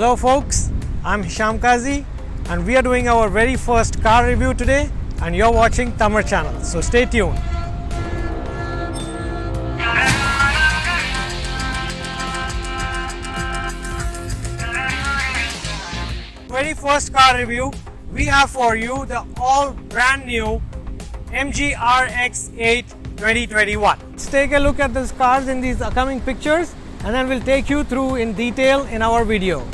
Hello folks, I'm Hisham Kazi and we are doing our very first car review today and you're watching Tamar channel, so stay tuned. Very first car review, we have for you the all brand new MG RX-8 2021. Let's take a look at these cars in these upcoming pictures and then we'll take you through in detail in our video.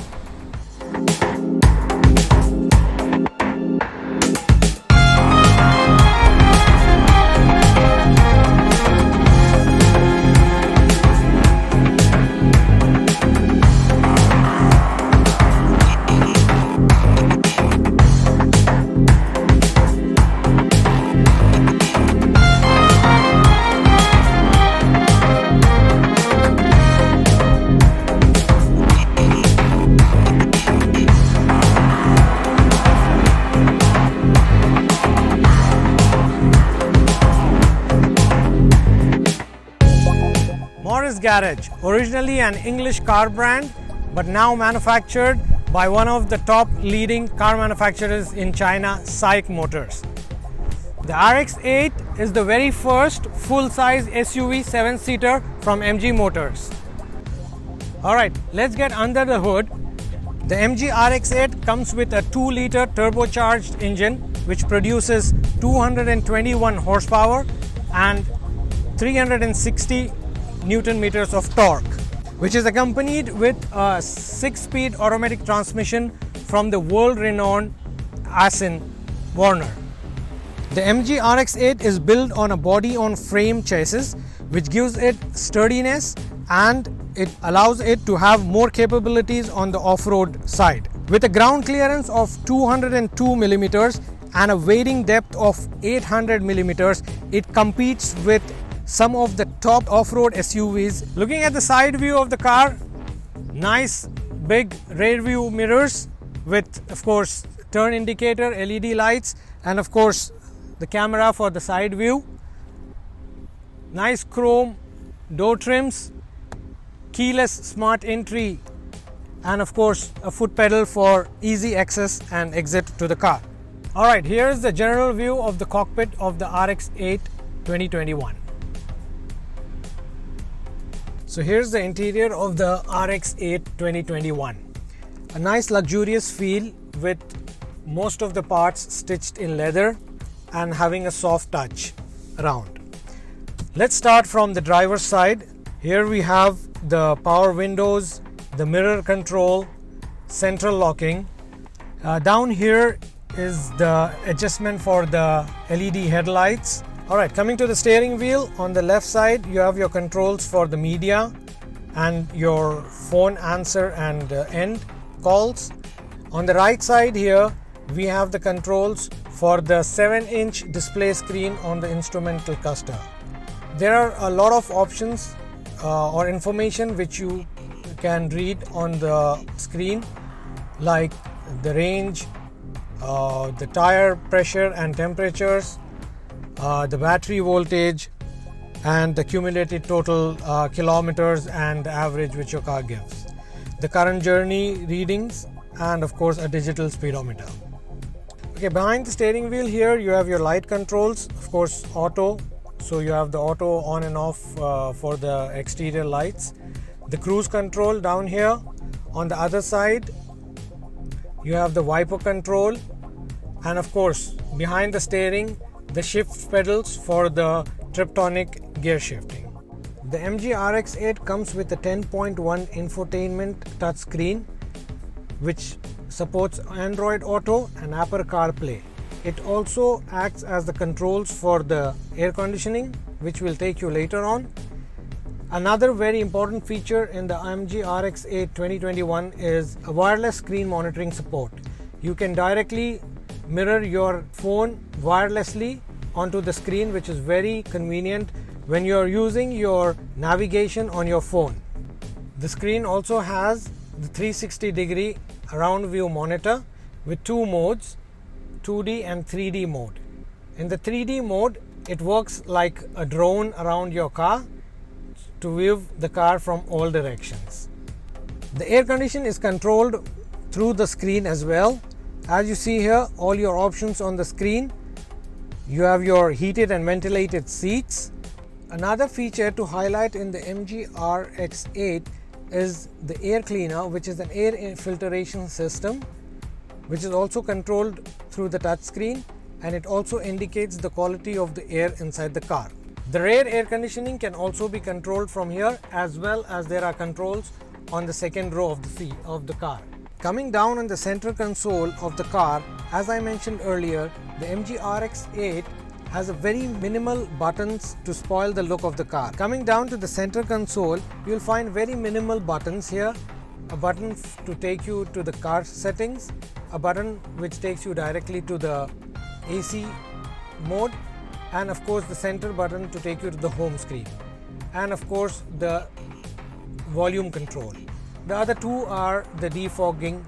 Morris Garage, originally an English car brand, but now manufactured by one of the top leading car manufacturers in China, SAIC Motors. The RX-8 is the very first full-size SUV 7-seater from MG Motors. Alright, let's get under the hood. The MG RX-8 comes with a 2-liter turbocharged engine which produces 221 horsepower and 360 Newton meters of torque, which is accompanied with a 6-speed automatic transmission from the world-renowned Aisin Warner. The MG RX-8 is built on a body-on-frame chassis, which gives it sturdiness and it allows it to have more capabilities on the off-road side. With a ground clearance of 202 millimeters and a wading depth of 800 millimeters, it competes with some of the top off-road SUVs. Looking at the side view of the car, nice big rear view mirrors with of course turn indicator, LED lights, and of course the camera for the side view. Nice chrome door trims, keyless smart entry, and of course a foot pedal for easy access and exit to the car. Alright, here is the general view of the cockpit of the RX-8 2021. So here's the interior of the RX-8 2021. A nice luxurious feel with most of the parts stitched in leather and having a soft touch around. Let's start from the driver's side. Here we have the power windows, the mirror control, central locking. Down here is the adjustment for the LED headlights. Alright, coming to the steering wheel, on the left side you have your controls for the media and your phone answer and end calls. On the right side here we have the controls for the 7-inch display screen on the instrumental cluster. There are a lot of options or information which you can read on the screen, like the range, the tire pressure and temperatures, the battery voltage, and the cumulative total kilometers and average which your car gives, the current journey readings, and of course a digital speedometer. Okay, behind the steering wheel here you have your light controls, of course auto, so you have the auto on and off for the exterior lights, the cruise control down here. On the other side you have the wiper control, and of course behind the steering the shift pedals for the Tiptronic gear shifting. The MG RX-8 comes with a 10.1 infotainment touchscreen which supports Android Auto and Apple CarPlay. It also acts as the controls for the air conditioning, which will take you later on. Another very important feature in the MG RX-8 2021 is a wireless screen monitoring support. You can directly mirror your phone wirelessly onto the screen, which is very convenient when you are using your navigation on your phone. The screen also has the 360-degree round view monitor with two modes, 2D and 3D mode. In the 3D mode, it works like a drone around your car to view the car from all directions. The air condition is controlled through the screen as well. As you see here, all your options on the screen. You have your heated and ventilated seats. Another feature to highlight in the MG RX-8 is the air cleaner, which is an air filtration system, which is also controlled through the touch screen, and it also indicates the quality of the air inside the car. The rear air conditioning can also be controlled from here, as well as there are controls on the second row of the car. Coming down on the center console of the car, as I mentioned earlier, the MG RX-8 has a very minimal buttons to spoil the look of the car. Coming down to the center console, you'll find very minimal buttons here. A button to take you to the car settings, a button which takes you directly to the AC mode, and of course the center button to take you to the home screen, and of course the volume control. The other two are the defogging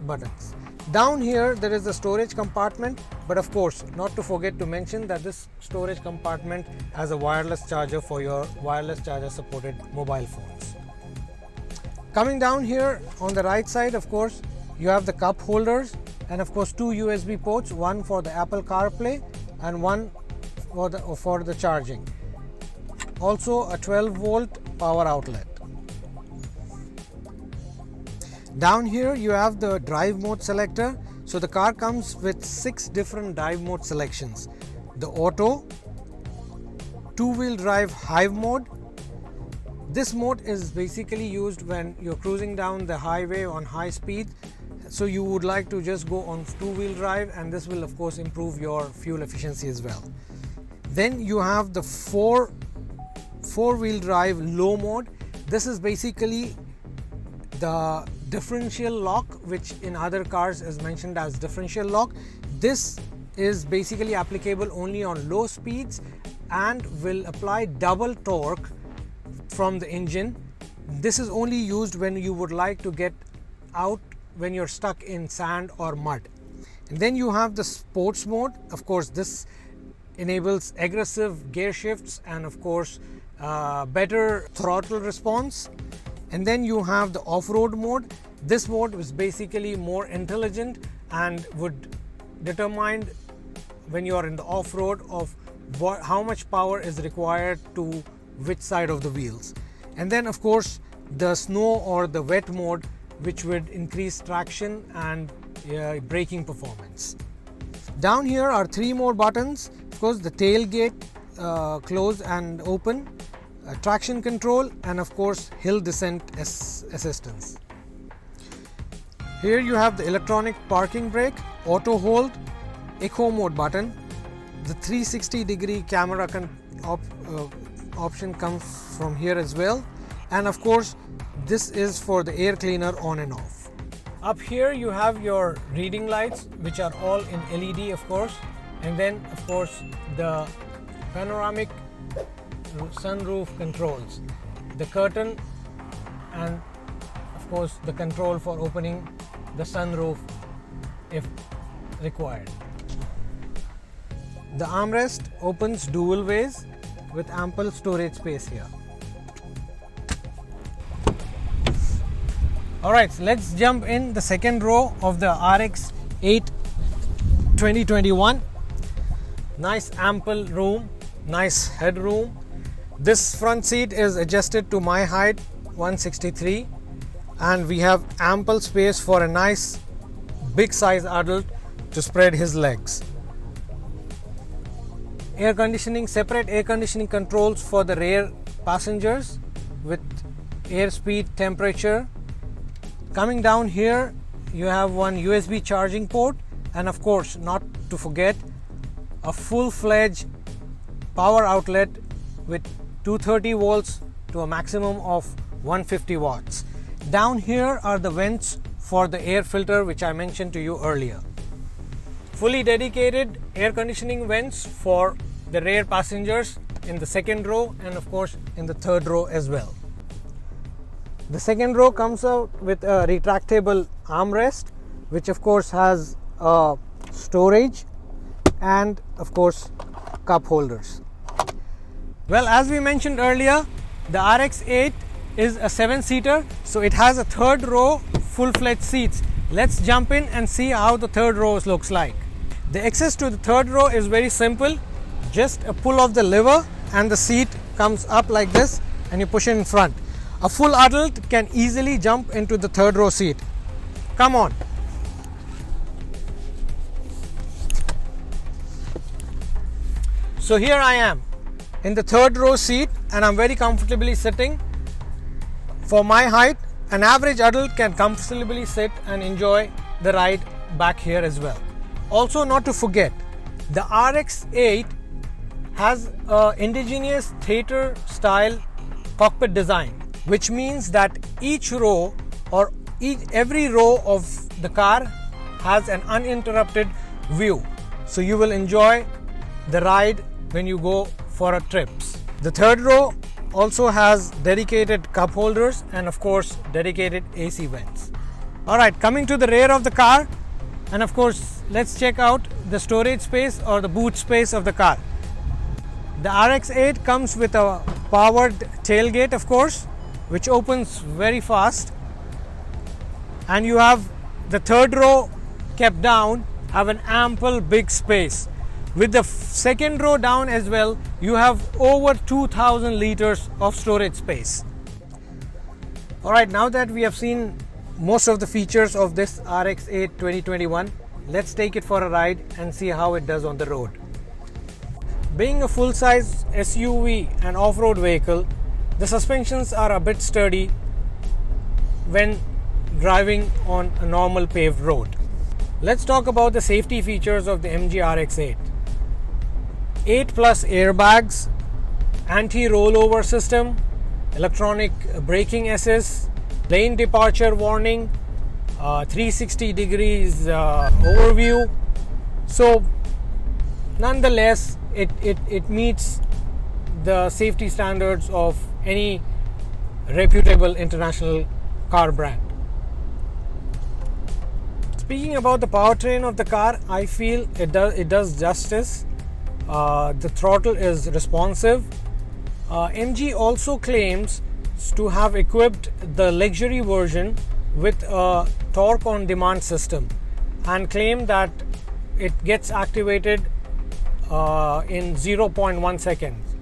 buttons. Down here there is a storage compartment, but of course not to forget to mention that this storage compartment has a wireless charger for your wireless charger supported mobile phones. Coming down here on the right side, of course, you have the cup holders, and of course two USB ports, one for the Apple CarPlay and one for the charging. Also a 12-volt power outlet. Down here you have the drive mode selector. So the car comes with 6 different drive mode selections: the auto, two-wheel drive hive mode. This mode is basically used when you're cruising down the highway on high speed, so you would like to just go on two-wheel drive, and this will of course improve your fuel efficiency as well. Then you have the four-wheel drive low mode. This is basically the differential lock, which in other cars is mentioned as differential lock. This is basically applicable only on low speeds and will apply double torque from the engine. This is only used when you would like to get out when you're stuck in sand or mud. And then you have the sports mode. Of course, this enables aggressive gear shifts and of course better throttle response. And then you have the off-road mode. This mode is basically more intelligent and would determine when you are in the off-road of how much power is required to which side of the wheels. And then of course the snow or the wet mode, which would increase traction and braking performance. Down here are 3 more buttons. Of course, the tailgate close and open, traction control, and of course hill descent assistance. Here you have the electronic parking brake, auto hold, eco mode button. The 360-degree camera option comes from here as well, and of course this is for the air cleaner on and off. Up here you have your reading lights, which are all in LED of course, and then of course the panoramic sunroof controls, the curtain, and of course the control for opening the sunroof if required. The armrest opens dual ways with ample storage space here. Alright, so let's jump in the second row of the RX-8 2021. Nice ample room, nice headroom. This front seat is adjusted to my height, 163, and we have ample space for a nice big size adult to spread his legs. Air conditioning, separate air conditioning controls for the rear passengers with airspeed, temperature. Coming down here you have one USB charging port, and of course not to forget a full-fledged power outlet with 230 volts to a maximum of 150 watts. Down here are the vents for the air filter, which I mentioned to you earlier. Fully dedicated air conditioning vents for the rear passengers in the second row and of course in the third row as well. The second row comes out with a retractable armrest, which of course has storage and of course cup holders. Well, as we mentioned earlier, the RX-8 is a 7-seater, so it has a third row full-fledged seats Let's jump in and see how the third row looks like. The access to the third row is very simple. Just a pull of the lever and the seat comes up like this and you push it in front. A full adult can easily jump into the third row seat. Come on. So here I am in the third row seat and I'm very comfortably sitting. For my height, an average adult can comfortably sit and enjoy the ride back here as well. Also, not to forget, the RX-8 has an indigenous theater style cockpit design, which means that each row or every row of the car has an uninterrupted view. So you will enjoy the ride when you go for a trips. The third row also has dedicated cup holders and of course dedicated AC vents. Alright, coming to the rear of the car, and of course let's check out the storage space or the boot space of the car. The RX-8 comes with a powered tailgate, of course, which opens very fast, and you have the third row kept down, have an ample big space. With the second row down as well, you have over 2000 liters of storage space. Alright, now that we have seen most of the features of this RX-8 2021, let's take it for a ride and see how it does on the road. Being a full-size SUV and off-road vehicle, the suspensions are a bit sturdy when driving on a normal paved road. Let's talk about the safety features of the MG RX-8. 8 plus airbags, anti-rollover system, electronic braking assist, lane departure warning, 360 degrees overview. So nonetheless, it meets the safety standards of any reputable international car brand. Speaking about the powertrain of the car, I feel it does justice. The throttle is responsive. MG also claims to have equipped the luxury version with a torque on demand system and claim that it gets activated in 0.1 seconds.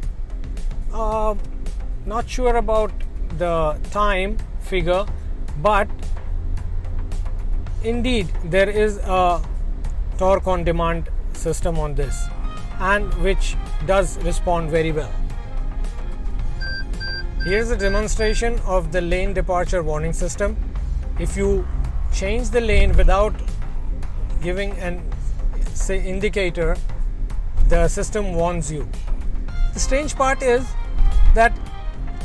Not sure about the time figure, but indeed there is a torque on demand system on this, and which does respond very well. Here's a demonstration of the lane departure warning system. If you change the lane without giving an indicator, the system warns you. The strange part is that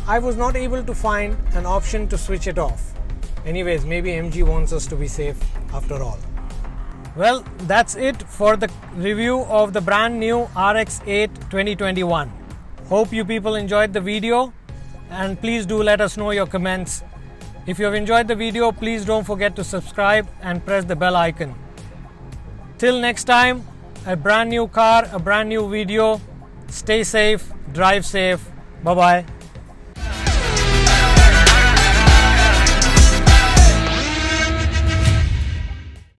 I was not able to find an option to switch it off. Anyways, maybe MG wants us to be safe after all. Well, that's it for the review of the brand new RX-8 2021. Hope you people enjoyed the video, and please do let us know your comments. If you have enjoyed the video, please don't forget to subscribe and press the bell icon. Till next time, a brand new car, a brand new video. Stay safe, drive safe. Bye bye.